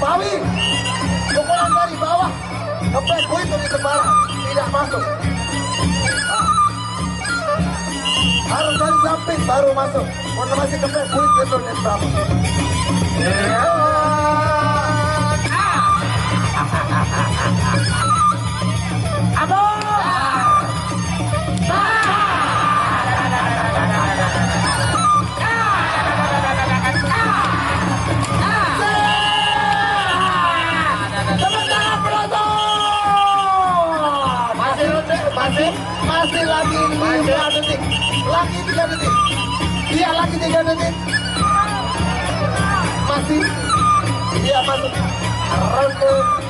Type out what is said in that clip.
Pawi, pukulan dari bawah ke backboy dari sebarang tidak masuk. Harus dari samping baru masuk. Kalau masih ke backboy itu net berapa? Masih lagi 5 detik, lagi 3 detik, iya lagi 3 detik, masih, iya masuk ronde